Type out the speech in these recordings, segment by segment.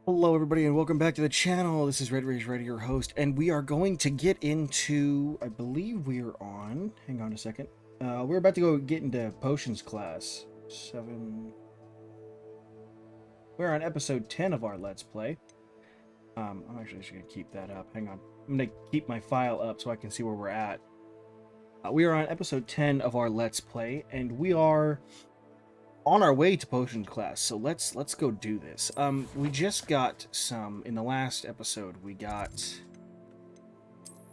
Hello everybody and welcome back to the channel. This is Red Rage Red, your host, and we are going to get into, I believe we are on, hang on a second. We're about to go get into potions class. We're on episode 10 of our Let's Play. I'm actually just going to keep that up. Hang on. I'm going to keep my file up so I can see where we're at. We are on episode 10 of our Let's Play, and we are on our way to potion class, so let's go do this. We just got some in the last episode. We got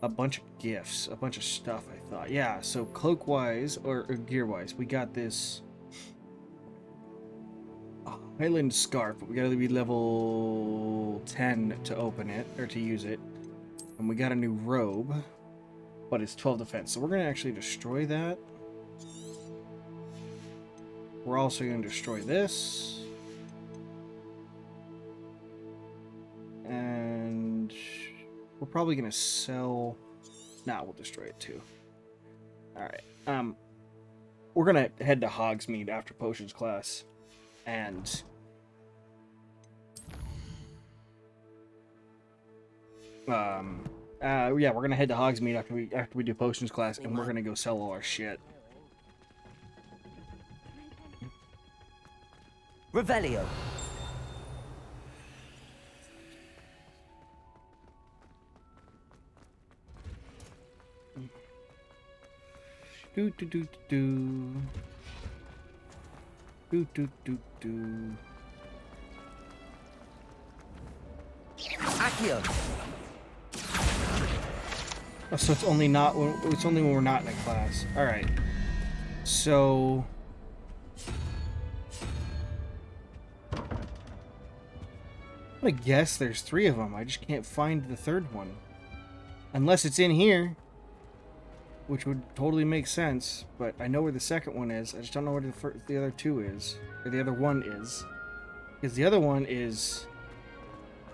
a bunch of gifts, a bunch of stuff. I thought, yeah. So cloak wise or gear wise, we got this Highland scarf, but we gotta be level 10 to open it or to use it. And we got a new robe, but it's 12 defense, so we're gonna actually destroy that. We're also going to destroy this. And we're probably going to sell... Nah, we'll destroy it too. Alright. We're going to head to Hogsmeade after potions class. And... yeah, we're going to head to Hogsmeade after we do potions class, and we're going to go sell all our shit. Revelio. Do do do do do do do do. Accio. Oh, so it's only when we're not in a class. All right. So. I'm gonna guess there's 3 of them. I just can't find the third one. Unless it's in here. Which would totally make sense. But I know where the second one is. I just don't know where the other 2 is. Or the other one is. Because the other one is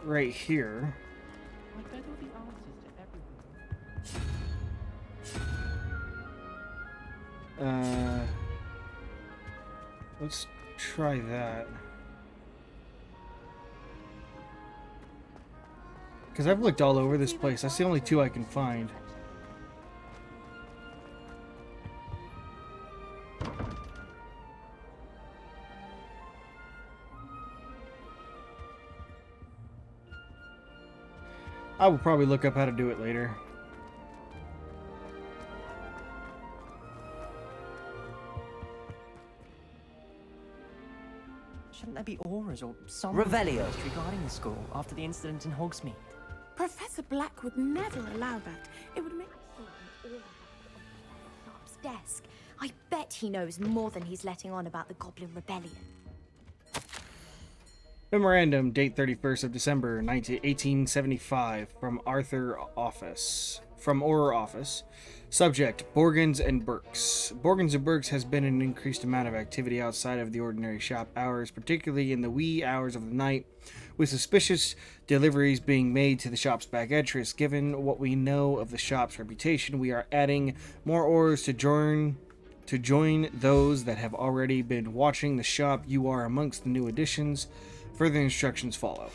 right here. I bet all the answers to everything. Let's try that. Because I've looked all over this place. That's the only 2 I can find. I will probably look up how to do it later. Shouldn't there be auras or some Revelio. regarding the school after the incident in Hogsmeade? Professor Black would never allow that. It would make all Sharp's desk. I bet he knows more than he's letting on about the Goblin Rebellion. Memorandum, date 31st of December, 1875, from Arthur Office. From Orr Office. Subject, Borgans and Burks. Borgans and Burks has been an increased amount of activity outside of the ordinary shop hours, particularly in the wee hours of the night, with suspicious deliveries being made to the shop's back entrance. Given what we know of the shop's reputation, we are adding more orders to join those that have already been watching the shop. You are amongst the new additions. Further instructions follow.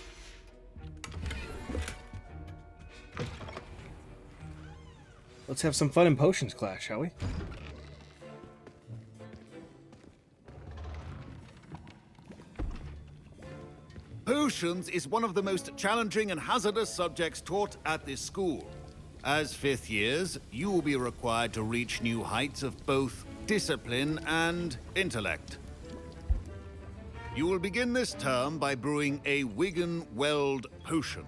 Let's have some fun in potions class, shall we? Potions is one of the most challenging and hazardous subjects taught at this school. As 5th years, you will be required to reach new heights of both discipline and intellect. You will begin this term by brewing a Wiggenweld potion.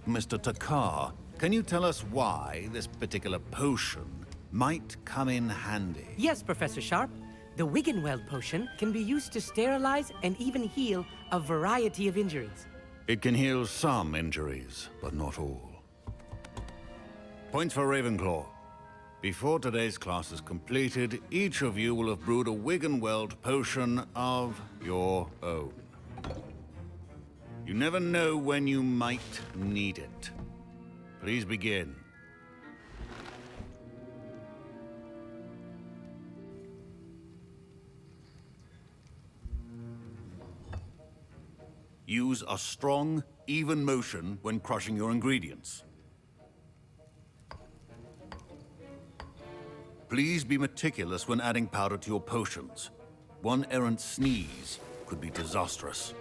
Mr. Takar, can you tell us why this particular potion might come in handy? Yes, Professor Sharp. The Wiggenweld potion can be used to sterilize and even heal a variety of injuries. It can heal some injuries, but not all. Points for Ravenclaw. Before today's class is completed, each of you will have brewed a Wiggenweld potion of your own. You never know when you might need it. Please begin. Use a strong, even motion when crushing your ingredients. Please be meticulous when adding powder to your potions. One errant sneeze could be disastrous.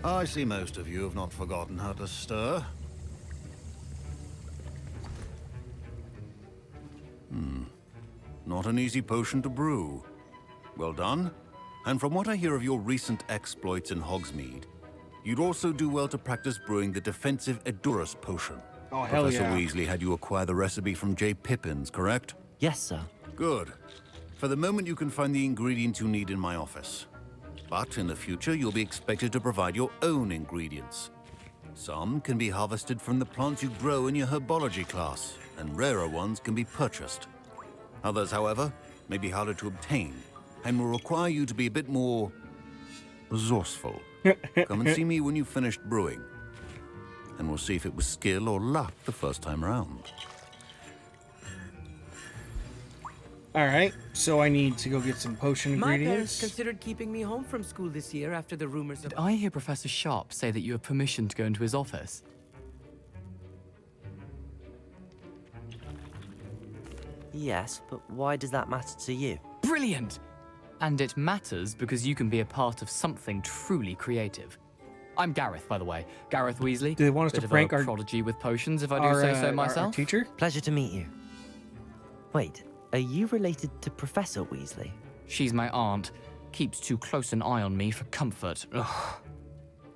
I see most of you have not forgotten how to stir. Not an easy potion to brew. Well done. And from what I hear of your recent exploits in Hogsmeade, you'd also do well to practice brewing the defensive Edurus potion. Oh, hell Professor yeah. Weasley had you acquire the recipe from J. Pippins, correct? Yes, sir. Good. For the moment, you can find the ingredients you need in my office. But in the future, you'll be expected to provide your own ingredients. Some can be harvested from the plants you grow in your herbology class, and rarer ones can be purchased. Others, however, may be harder to obtain, and will require you to be a bit more resourceful. Come and see me when you've finished brewing, and we'll see if it was skill or luck the first time around. All right, so I need to go get some potion My parents ingredients. considered keeping me home from school this year after the rumors of... Did I hear Professor Sharp say that you have permission to go into his office? Yes, but why does that matter to you? Brilliant! And it matters because you can be a part of something truly creative. I'm Gareth, by the way. Gareth Weasley. Do they want us Bit to of prank a our- prodigy with potions, if I do Our, say so our myself? teacher? Pleasure to meet you. Wait, are you related to Professor Weasley? She's my aunt. Keeps too close an eye on me for comfort. Ugh.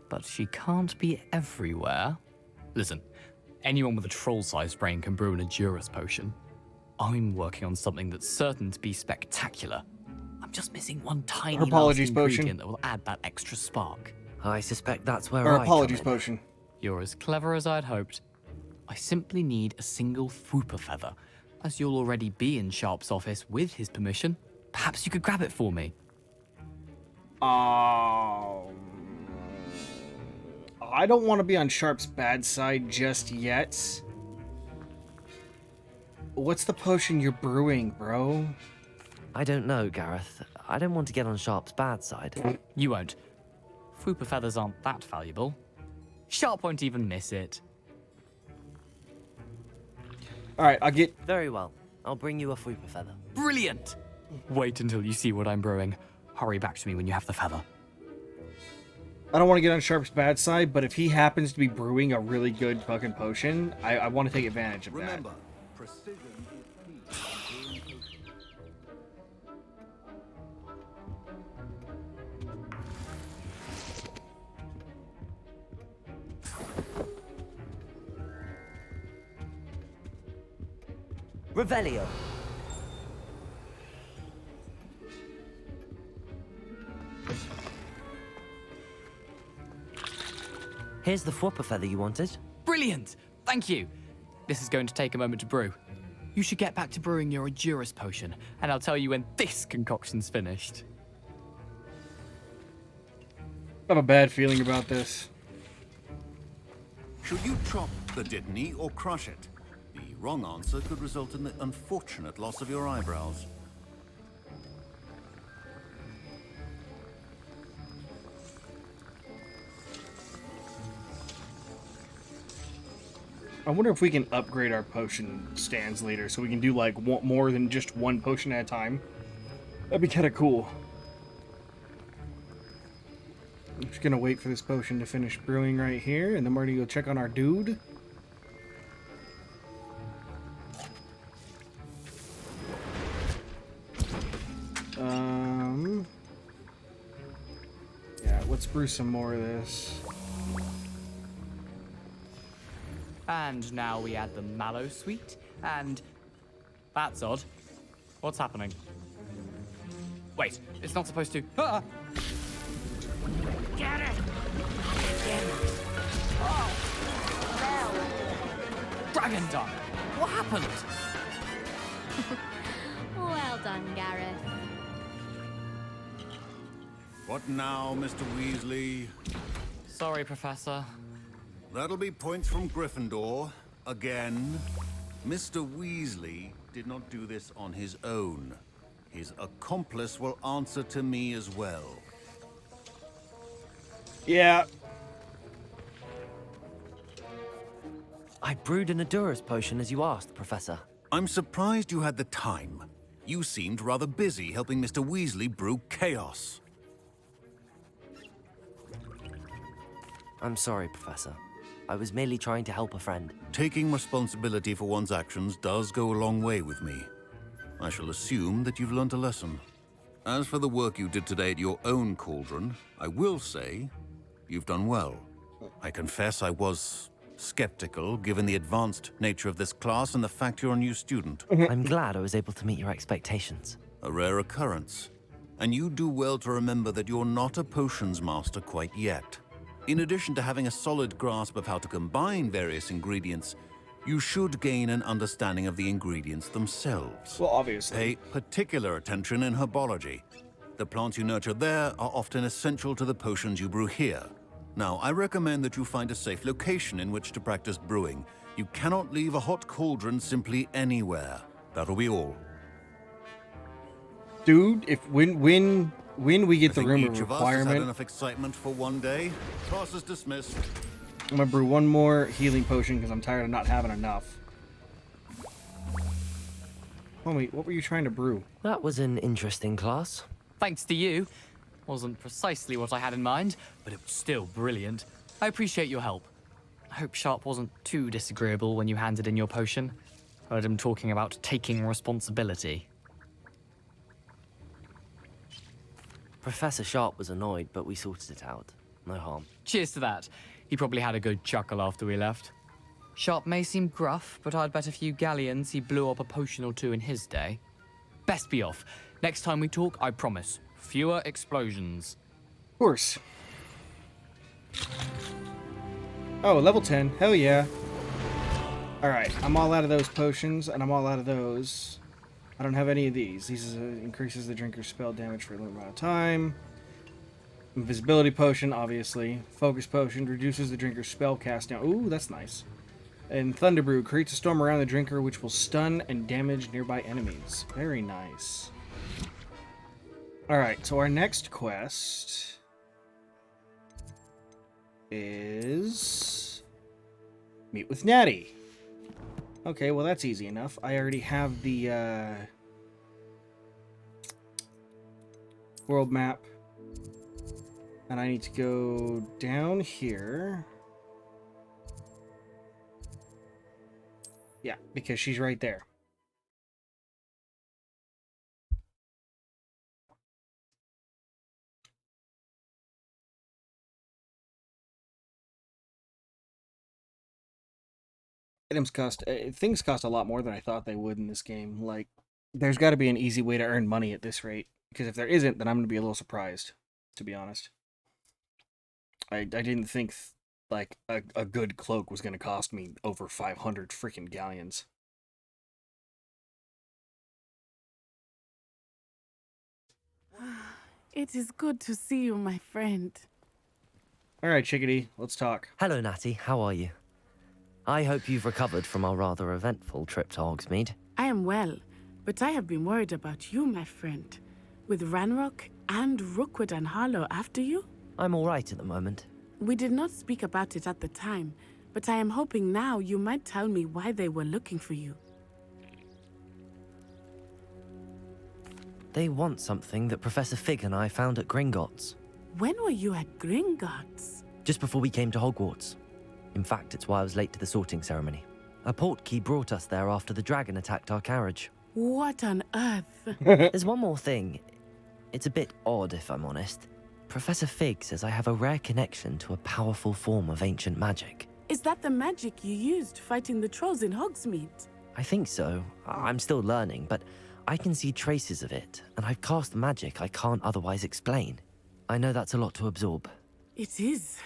But she can't be everywhere. Listen, anyone with a troll-sized brain can brew an Edurus potion. I'm working on something that's certain to be spectacular. I'm just missing one tiny last apologies potion. ingredient that will add that extra spark. I suspect that's where Or I apologies come in. potion. You're as clever as I'd hoped. I simply need a single Fwooper feather. As you'll already be in Sharp's office with his permission, perhaps you could grab it for me. I don't want to be on Sharp's bad side just yet. What's the potion you're brewing, bro? I don't know, Gareth. I don't want to get on Sharp's bad side. You won't. Fwooper feathers aren't that valuable. Sharp won't even miss it. All right, I'll get... Very well. I'll bring you a Fwooper feather. Brilliant! Wait until you see what I'm brewing. Hurry back to me when you have the feather. I don't want to get on Sharp's bad side, but if he happens to be brewing a really good fucking potion, I want to take advantage of Remember, that. precision is key. Revelio. Here's the Fwooper feather you wanted. Brilliant! Thank you! This is going to take a moment to brew. You should get back to brewing your Edurus potion, and I'll tell you when this concoction's finished. I have a bad feeling about this. Should you chop the Dittany or crush it? The wrong answer could result in the unfortunate loss of your eyebrows. I wonder if we can upgrade our potion stands later so we can do like more than just one potion at a time. That'd be kind of cool. I'm just gonna wait for this potion to finish brewing right here, and then we're gonna go check on our dude. Yeah, let's brew some more of this. And now we add the mallow sweet, and... That's odd. What's happening? Wait, it's not supposed to... Ah! Get it! dragon done? What happened? Well done, Gareth. What now, Mr. Weasley? Sorry, Professor. That'll be points from Gryffindor. Again. Mr. Weasley did not do this on his own. His accomplice will answer to me as well. Yeah. I brewed an Adurus potion as you asked, Professor. I'm surprised you had the time. You seemed rather busy helping Mr. Weasley brew chaos. I'm sorry, Professor. I was merely trying to help a friend. Taking responsibility for one's actions does go a long way with me. I shall assume that you've learnt a lesson. As for the work you did today at your own cauldron, I will say you've done well. I confess I was skeptical, given the advanced nature of this class and the fact you're a new student. I'm glad I was able to meet your expectations. A rare occurrence. And you do well to remember that you're not a potions master quite yet. In addition to having a solid grasp of how to combine various ingredients, you should gain an understanding of the ingredients themselves. Well, obviously. Pay particular attention in herbology. The plants you nurture there are often essential to the potions you brew here. Now, I recommend that you find a safe location in which to practice brewing. You cannot leave a hot cauldron simply anywhere. That'll be all. Dude, when we get the room of each of us has had requirement, enough excitement for one day. Class is dismissed. I'm gonna brew one more healing potion because I'm tired of not having enough. Homie, what were you trying to brew? That was an interesting class. Thanks to you. Wasn't precisely what I had in mind, but it was still brilliant. I appreciate your help. I hope Sharp wasn't too disagreeable when you handed in your potion. Heard him talking about taking responsibility. Professor Sharp was annoyed, but we sorted it out. No harm. Cheers to that. He probably had a good chuckle after we left. Sharp may seem gruff, but I'd bet a few galleons he blew up a potion or two in his day. Best be off. Next time we talk, I promise. Fewer explosions. Of course. Oh, level 10. Hell yeah. Alright, I'm all out of those potions, and I'm all out of those. I don't have any of these. These increases the drinker's spell damage for a limited amount of time. Invisibility potion, obviously. Focus potion reduces the drinker's spell cast down. Ooh, that's nice. And Thunder Brew creates a storm around the drinker, which will stun and damage nearby enemies. Very nice. Alright, so our next quest is meet with Natty. Okay, well that's easy enough. I already have the world map. And I need to go down here. Yeah, because she's right there. Items cost, things cost a lot more than I thought they would in this game. Like, there's got to be an easy way to earn money at this rate. Because if there isn't, then I'm going to be a little surprised, to be honest. I didn't think, like, a good cloak was going to cost me over 500 freaking galleons. It is good to see you, my friend. Alright, Chickadee, let's talk. Hello, Natty. How are you? I hope you've recovered from our rather eventful trip to Hogsmeade. I am well, but I have been worried about you, my friend. With Ranrock and Rookwood and Harlow after you? I'm all right at the moment. We did not speak about it at the time, but I am hoping now you might tell me why they were looking for you. They want something that Professor Fig and I found at Gringotts. When were you at Gringotts? Just before we came to Hogwarts. In fact, it's why I was late to the sorting ceremony. A portkey brought us there after the dragon attacked our carriage. What on earth? There's one more thing. It's a bit odd, if I'm honest. Professor Fig says I have a rare connection to a powerful form of ancient magic. Is that the magic you used fighting the trolls in Hogsmeade? I think so. I'm still learning, but I can see traces of it, and I've cast magic I can't otherwise explain. I know that's a lot to absorb. It is.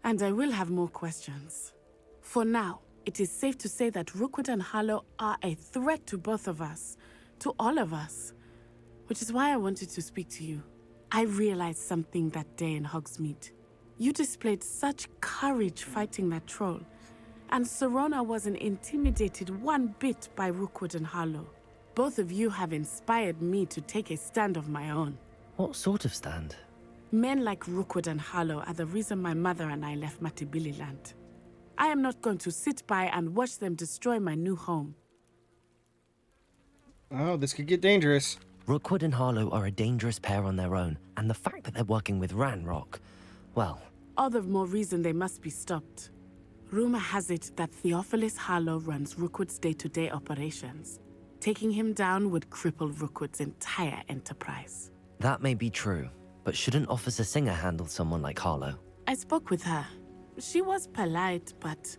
And I will have more questions. For now, It is safe to say that Rookwood and Harlow are a threat to both of us, to all of us. Which is why I wanted to speak to you. I realized something that day in Hogsmeade. You displayed such courage fighting that troll, and Serona wasn't intimidated one bit by Rookwood and Harlow. Both of you have inspired me to take a stand of my own. What sort of stand? Men like Rookwood and Harlow are the reason my mother and I left Matibililand. I am not going to sit by and watch them destroy my new home. Oh, this could get dangerous. Rookwood and Harlow are a dangerous pair on their own, and the fact that they're working with Ranrock, well... All the more reason they must be stopped. Rumor has it that Theophilus Harlow runs Rookwood's day-to-day operations. Taking him down would cripple Rookwood's entire enterprise. That may be true, but shouldn't Officer Singer handle someone like Harlow? I spoke with her. She was polite, but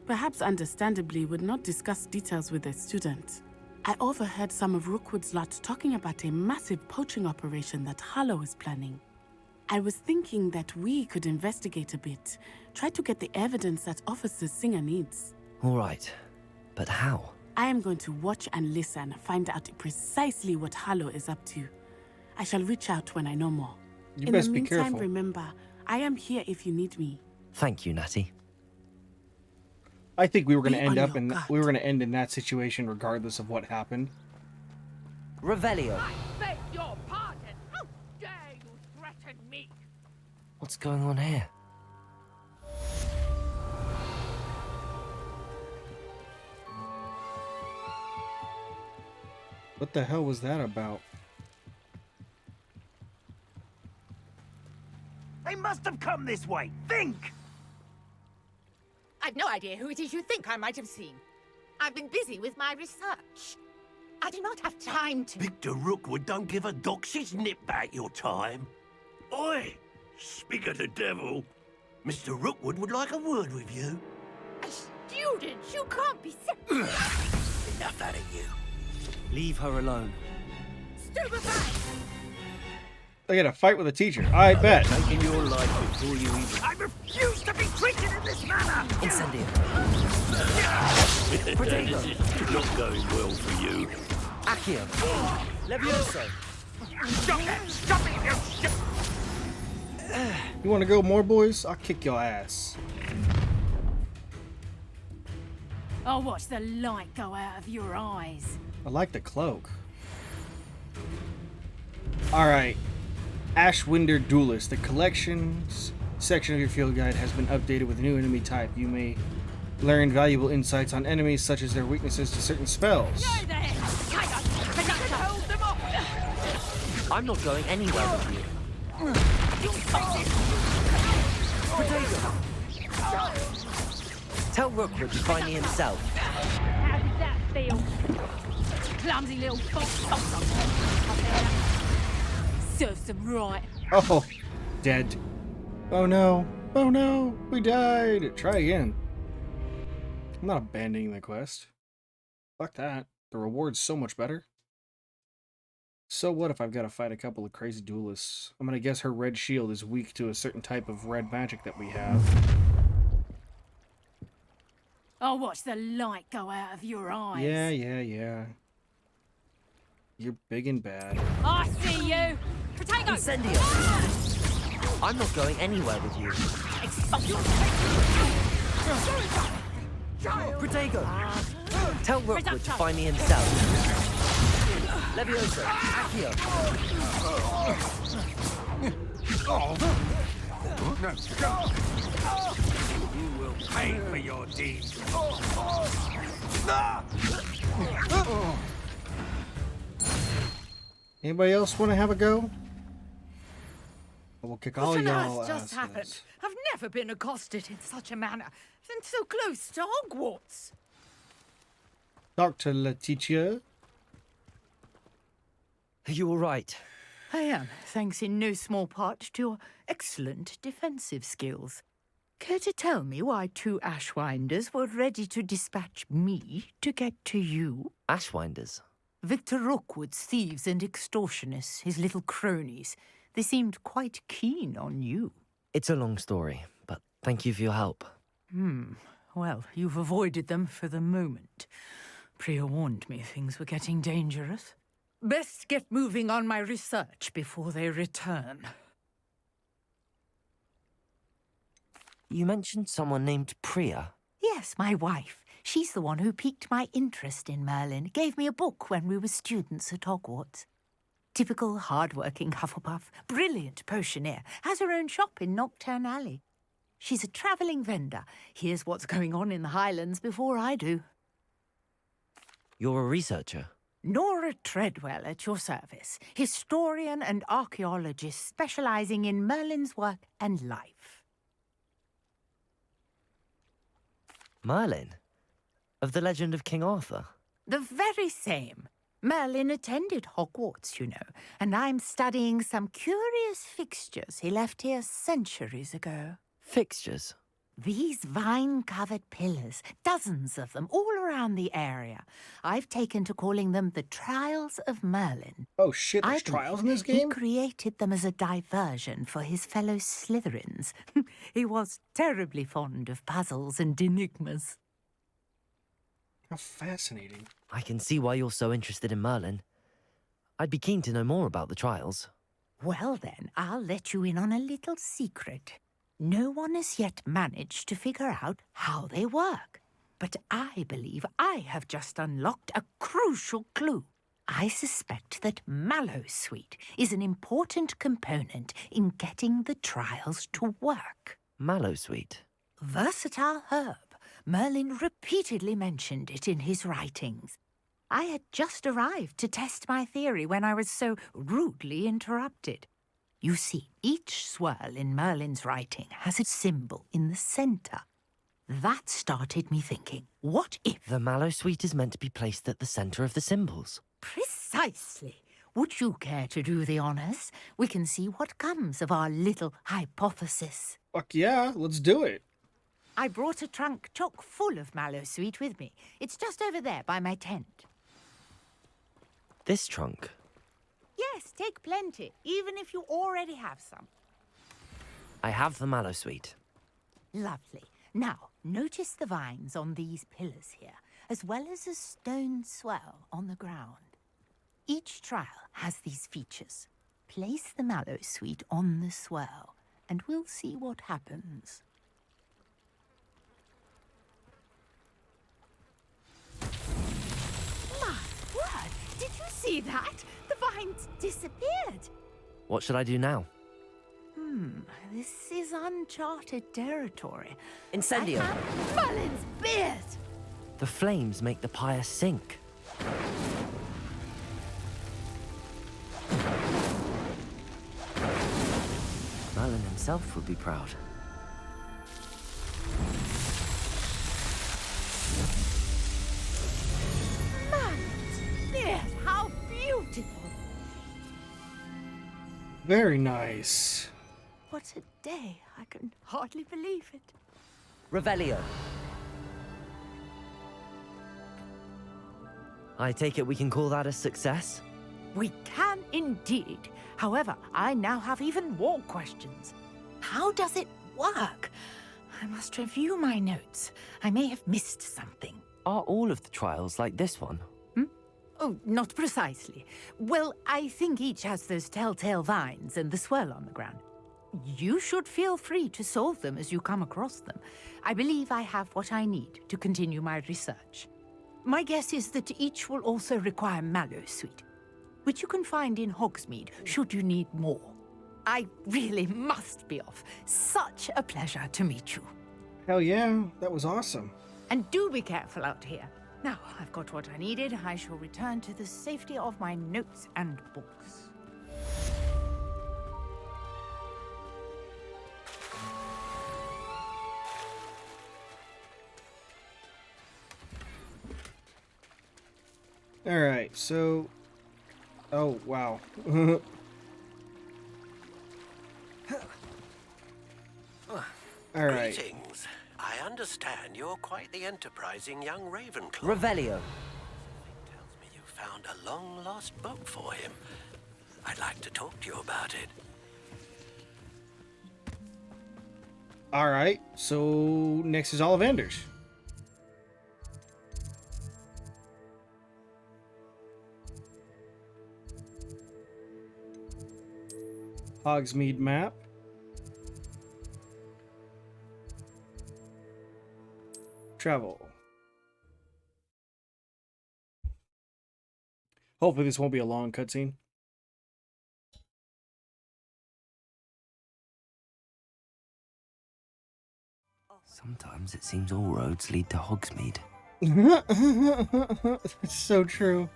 perhaps understandably would not discuss details with a student. I overheard some of Rookwood's lot talking about a massive poaching operation that Harlow is planning. I was thinking that we could investigate a bit, try to get the evidence that Officer Singer needs. All right, but how? I am going to watch and listen, find out precisely what Harlow is up to. I shall reach out when I know more. You best be careful. In the meantime, remember, I am here if you need me. Thank you, Natty. I think we were going to Be end on up your in guard. we were going to end in that situation regardless of what happened. Revelio. I beg your pardon. How dare you threaten me? What's going on here? What the hell was that about? They must have come this way. Think! I've no idea who it is you think I might have seen. I've been busy with my research. I do not have time to... Victor Rookwood don't give a doxy's nip back your time. Oi! Speak of the devil. Mr. Rookwood would like a word with you. A student? You can't be... Enough out of you. Leave her alone. Stupefy! I got to fight with a teacher. I bet. Making your life before you even... I refuse to be treated in this manner! Incendio. This is not going well for you. Accio. Levioso. Stop it! Stop it, you shit! You want to go more, boys? I'll kick your ass. I'll watch the light go out of your eyes. I like the cloak. Alright. Ashwinder Duelist. The collections section of your field guide has been updated with a new enemy type. You may learn valuable insights on enemies, such as their weaknesses to certain spells. Go there! I got to hold them off! I'm not going anywhere with you. Tell Rookwood to find me himself. How did that feel? Clumsy little fox. Serves them right. Oh, dead. Oh no. Oh no. We died. Try again. I'm not abandoning the quest. Fuck that. The reward's so much better. So what if I've got to fight a couple of crazy duelists? I'm gonna guess her red shield is weak to a certain type of red magic that we have. I'll watch the light go out of your eyes. Yeah. You're big and bad. I see you. Potato. Incendio. I'm not going anywhere with you. Protego. Tell Rookwood to find me himself. Levioso. Accio. You will pay for your deeds. Anybody else want to have a go? We'll kick all What on y'all earth just happened? asses. I've never been accosted in such a manner, and so close to Hogwarts. Dr. Letitia. Are you all right? I am, thanks in no small part to your excellent defensive skills. Care to tell me why two Ashwinders were ready to dispatch me to get to you? Ashwinders. Victor Rookwood's thieves and extortionists, his little cronies. They seemed quite keen on you. It's a long story, but thank you for your help. Well, you've avoided them for the moment. Priya warned me things were getting dangerous. Best get moving on my research before they return. You mentioned someone named Priya. Yes, my wife. She's the one who piqued my interest in Merlin. Gave me a book when we were students at Hogwarts. Typical hard-working Hufflepuff, brilliant potioneer, has her own shop in Knockturn Alley. She's a travelling vendor. Hears what's going on in the Highlands before I do. You're a researcher? Nora Treadwell at your service, historian and archaeologist specialising in Merlin's work and life. Merlin? Of the legend of King Arthur? The very same. Merlin attended Hogwarts, you know, and I'm studying some curious fixtures he left here centuries ago. Fixtures? These vine-covered pillars, dozens of them, all around the area. I've taken to calling them the Trials of Merlin. Oh shit, there's I trials in this believe game? He created them as a diversion for his fellow Slytherins. He was terribly fond of puzzles and enigmas. How fascinating. I can see why you're so interested in Merlin. I'd be keen to know more about the trials. Well then, I'll let you in on a little secret. No one has yet managed to figure out how they work. But I believe I have just unlocked a crucial clue. I suspect that Mallowsweet is an important component in getting the trials to work. Mallowsweet? Versatile herb. Merlin repeatedly mentioned it in his writings. I had just arrived to test my theory when I was so rudely interrupted. You see, each swirl in Merlin's writing has a symbol in the centre. That started me thinking, what if... The Mallowsweet is meant to be placed at the centre of the symbols. Precisely. Would you care to do the honours? We can see what comes of our little hypothesis. Fuck yeah, let's do it. I brought a trunk chock full of Mallowsweet with me. It's just over there by my tent. This trunk? Yes, take plenty, even if you already have some. I have the Mallowsweet. Lovely. Now, notice the vines on these pillars here, as well as a stone swell on the ground. Each trial has these features. Place the Mallowsweet on the swell, and we'll see what happens. My word! Did you see that? The vines disappeared. What should I do now? This is uncharted territory. Incendio! Merlin's beard! The flames make the pyre sink. Merlin himself would be proud. Merlin's beard! How beautiful! Very nice. What a day. I can hardly believe it. Revelio. I take it we can call that a success? We can indeed. However, I now have even more questions. How does it work? I must review my notes. I may have missed something. Are all of the trials like this one? Oh, not precisely. Well, I think each has those telltale vines and the swirl on the ground. You should feel free to solve them as you come across them. I believe I have what I need to continue my research. My guess is that each will also require Mallowsweet, which you can find in Hogsmeade should you need more. I really must be off. Such a pleasure to meet you. Hell yeah, that was awesome. And do be careful out here. Now, I've got what I needed. I shall return to the safety of my notes and books. Alright, so... Oh, wow. Alright. Greetings. I understand you're quite the enterprising young Ravenclaw. Revelio. Tells me you found a long-lost book for him. I'd like to talk to you about it. Alright, so next is Olivander's. Hogsmeade map. Travel. Hopefully this won't be a long cutscene. Sometimes it seems all roads lead to Hogsmeade. It's so true.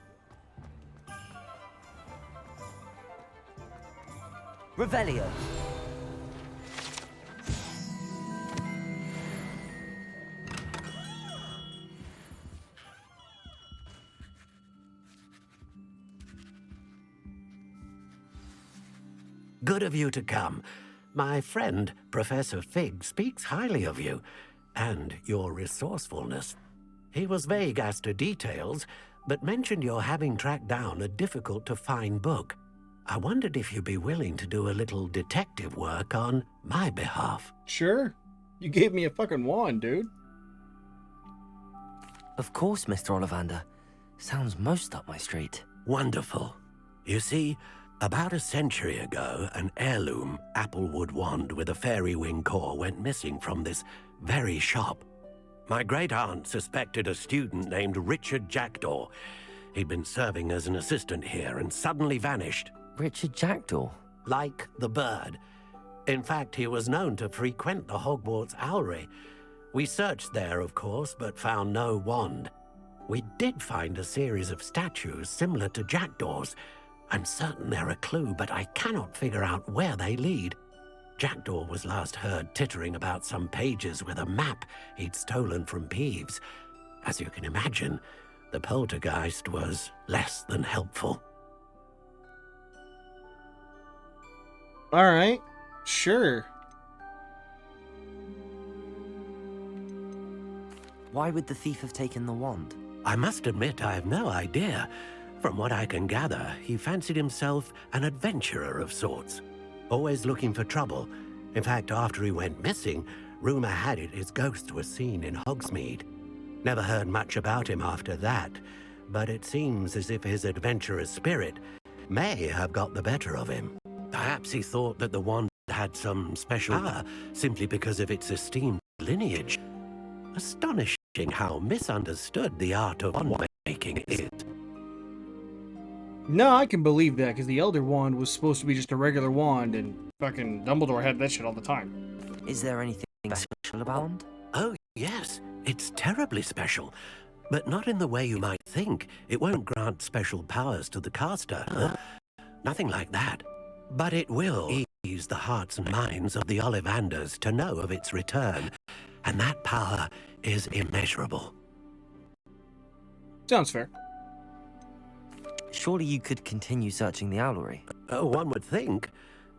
Revelio. Good of you to come. My friend, Professor Fig, speaks highly of you and your resourcefulness. He was vague as to details, but mentioned your having tracked down a difficult-to-find book. I wondered if you'd be willing to do a little detective work on my behalf. Sure. You gave me a fucking wand, dude. Of course, Mr. Olivander. Sounds most up my street. Wonderful. You see, about a century ago, an heirloom applewood wand with a fairy wing core went missing from this very shop. My great-aunt suspected a student named Richard Jackdaw. He'd been serving as an assistant here and suddenly vanished. Richard Jackdaw? Like the bird. In fact, he was known to frequent the Hogwarts Owlery. We searched there, of course, but found no wand. We did find a series of statues similar to Jackdaw's. I'm certain they're a clue, but I cannot figure out where they lead. Jackdaw was last heard tittering about some pages with a map he'd stolen from Peeves. As you can imagine, the poltergeist was less than helpful. All right. Sure. Why would the thief have taken the wand? I must admit I have no idea. From what I can gather, he fancied himself an adventurer of sorts. Always looking for trouble. In fact, after he went missing, rumor had it his ghost was seen in Hogsmeade. Never heard much about him after that, but it seems as if his adventurous spirit may have got the better of him. Perhaps he thought that the wand had some special power simply because of its esteemed lineage. Astonishing how misunderstood the art of wand making is. No, I can believe that, because the Elder Wand was supposed to be just a regular wand, and fucking Dumbledore had that shit all the time. Is there anything special about wand? Oh, yes. It's terribly special. But not in the way you might think. It won't grant special powers to the caster. Nothing like that. But it will ease the hearts and minds of the Olivanders to know of its return. And that power is immeasurable. Sounds fair. Surely you could continue searching the owlery. Oh, one would think.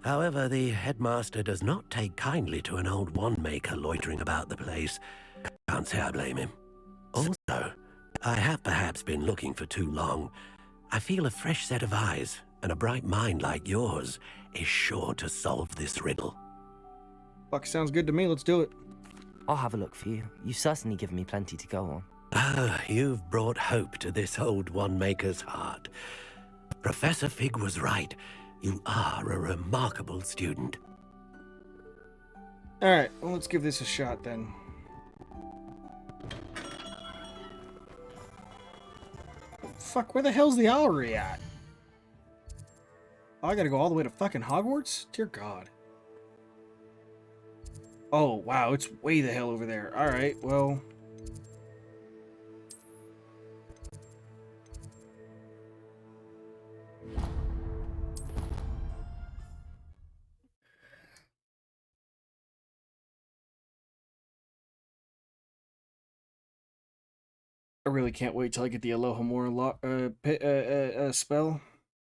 However, the headmaster does not take kindly to an old wand maker loitering about the place. Can't say I blame him. Also, I have perhaps been looking for too long. I feel a fresh set of eyes and a bright mind like yours is sure to solve this riddle. Fuck, sounds good to me. Let's do it. I'll have a look for you. You've certainly given me plenty to go on. Ah, you've brought hope to this old wand maker's heart. Professor Fig was right. You are a remarkable student. Alright, well, let's give this a shot then. Fuck, where the hell's the owlery at? Oh, I gotta go all the way to fucking Hogwarts? Dear God. Oh, wow, it's way the hell over there. Alright, well... I really can't wait till I get the Alohomora spell.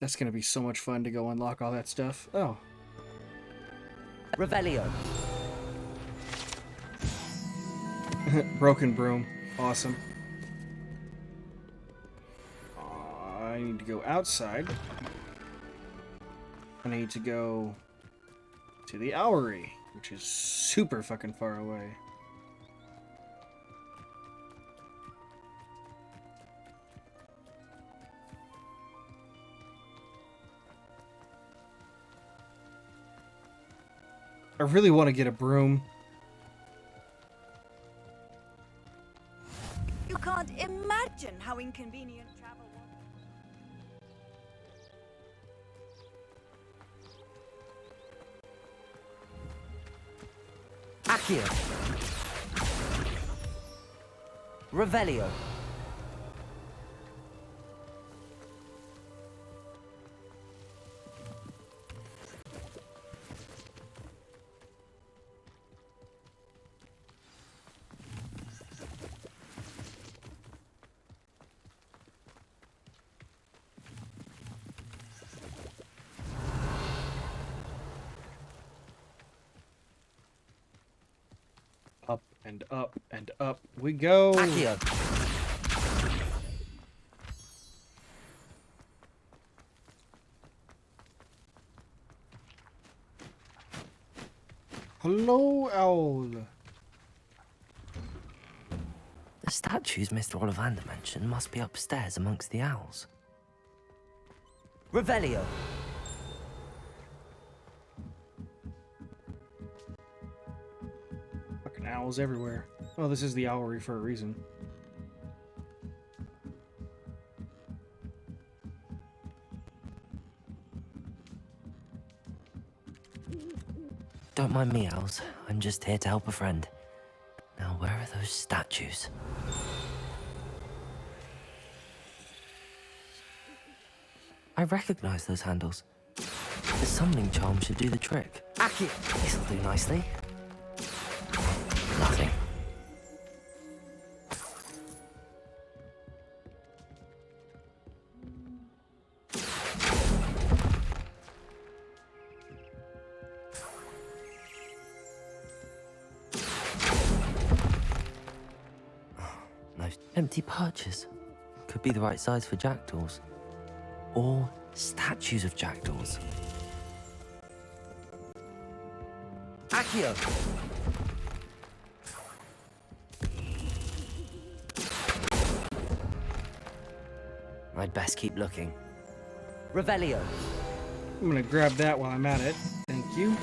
That's gonna be so much fun to go unlock all that stuff. Oh. Revelio. Broken broom. Awesome. I need to go outside. I need to go to the owlery, which is super fucking far away. I really want to get a broom. You can't imagine how inconvenient travel was. Accio. Revelio. Up and up and up we go. Accio. Hello, owl. The statues Mr. Olivander mentioned must be upstairs amongst the owls. Revelio. Fucking owls everywhere. Oh, this is the owlery for a reason. Don't mind me, owls. I'm just here to help a friend. Now, where are those statues? I recognize those handles. The summoning charm should do the trick. Accio. This'll do nicely. Nothing. No empty perches. Could be the right size for jackdaws. Or statues of jackdaws. Accio! I'd best keep looking. Revelio. I'm gonna grab that while I'm at it. Thank you.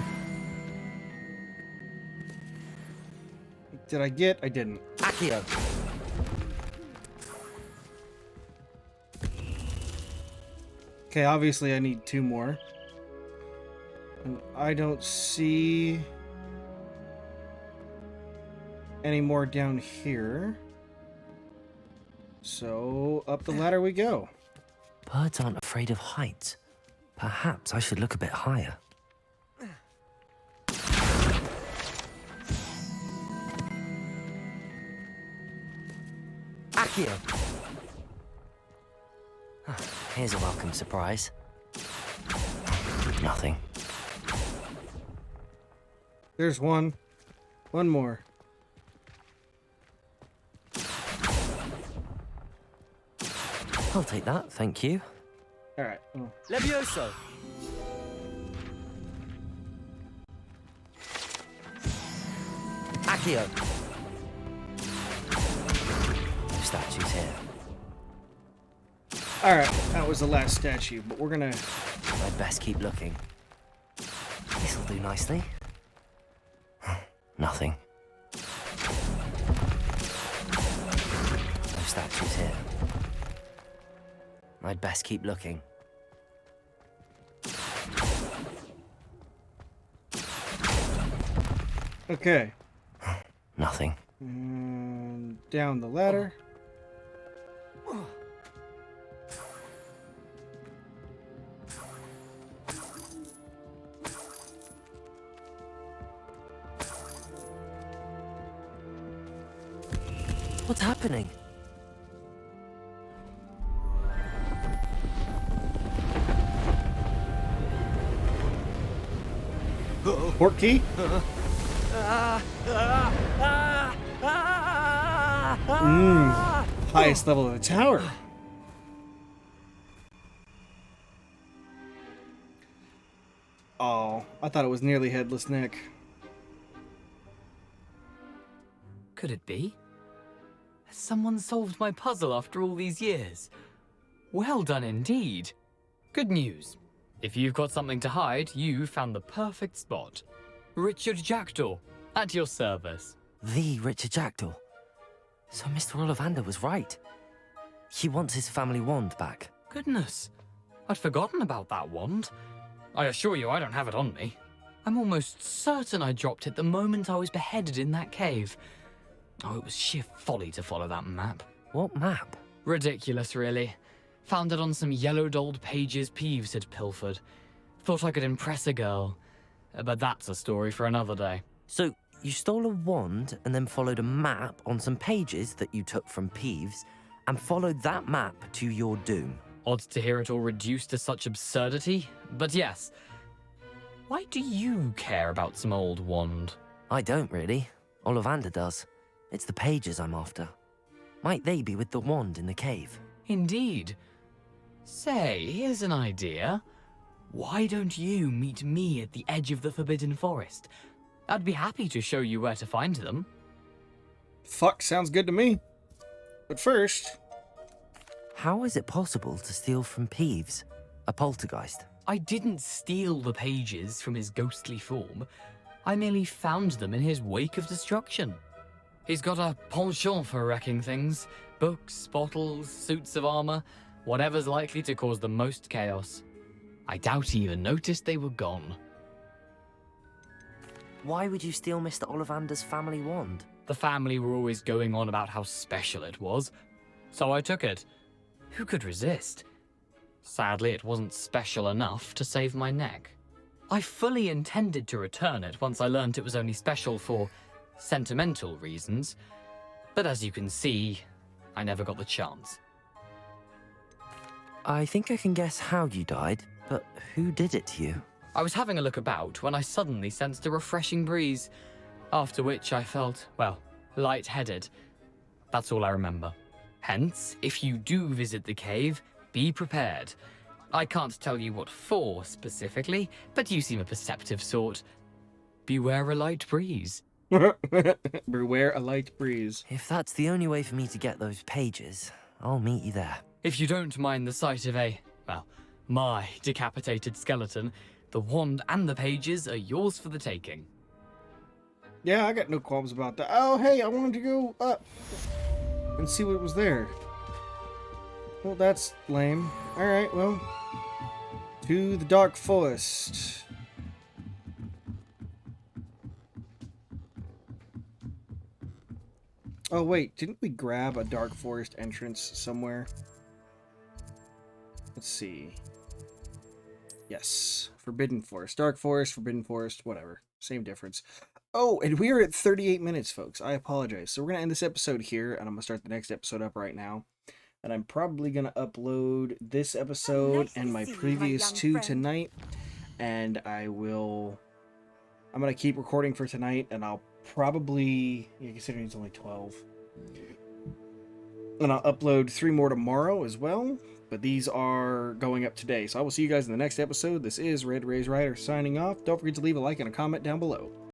Did I get? I didn't. Accio. Okay, obviously I need 2 more. And I don't see any more down here. So, up the ladder we go. Birds aren't afraid of heights. Perhaps I should look a bit higher. Accio! Here's a welcome surprise. Nothing. There's one. One more. I'll take that, thank you. Alright. Oh. Levioso! Accio! No statues here. Alright, that was the last statue, but we're gonna... I'd best keep looking. This'll do nicely. Nothing. No statues here. I'd best keep looking. Okay. Nothing. And down the ladder. What's happening? Portkey? Highest level of the tower. Oh, I thought it was nearly Headless Nick. Could it be? Has someone solved my puzzle after all these years? Well done indeed. Good news. If you've got something to hide, you found the perfect spot. Richard Jackdaw, at your service. The Richard Jackdaw. So Mr. Olivander was right. He wants his family wand back. Goodness, I'd forgotten about that wand. I assure you I don't have it on me. I'm almost certain I dropped it the moment I was beheaded in that cave. Oh, it was sheer folly to follow that map. What map? Ridiculous, really. Found it on some yellowed old pages Peeves had pilfered. Thought I could impress a girl. But that's a story for another day. So, you stole a wand and then followed a map on some pages that you took from Peeves and followed that map to your doom. Odd to hear it all reduced to such absurdity, but yes. Why do you care about some old wand? I don't really. Olivander does. It's the pages I'm after. Might they be with the wand in the cave? Indeed. Say, here's an idea. Why don't you meet me at the edge of the Forbidden Forest? I'd be happy to show you where to find them. Fuck, sounds good to me. But first... How is it possible to steal from Peeves, a poltergeist? I didn't steal the pages from his ghostly form. I merely found them in his wake of destruction. He's got a penchant for wrecking things. Books, bottles, suits of armor, whatever's likely to cause the most chaos. I doubt he even noticed they were gone. Why would you steal Mr. Olivander's family wand? The family were always going on about how special it was, so I took it. Who could resist? Sadly, it wasn't special enough to save my neck. I fully intended to return it once I learned it was only special for sentimental reasons, but as you can see, I never got the chance. I think I can guess how you died, but who did it to you? I was having a look about when I suddenly sensed a refreshing breeze, after which I felt, well, lightheaded. That's all I remember. Hence, if you do visit the cave, be prepared. I can't tell you what for specifically, but you seem a perceptive sort. Beware a light breeze. Beware a light breeze. If that's the only way for me to get those pages, I'll meet you there. If you don't mind the sight of my decapitated skeleton, the wand and the pages are yours for the taking. Yeah, I got no qualms about that. Oh, hey, I wanted to go up and see what was there. Well, that's lame. Alright, well, to the Dark Forest. Oh, wait, didn't we grab a Dark Forest entrance somewhere? Let's see. Yes, Forbidden Forest. Dark Forest, Forbidden Forest, whatever. Same difference. Oh, and we are at 38 minutes, folks. I apologize. So we're going to end this episode here, and I'm going to start the next episode up right now. And I'm probably going to upload this episode and my previous two tonight. And I'm going to keep recording for tonight, and I'll probably, considering it's only 12. And I'll upload 3 more tomorrow as well. But these are going up today. So I will see you guys in the next episode. This is Red Rays Rider signing off. Don't forget to leave a like and a comment down below.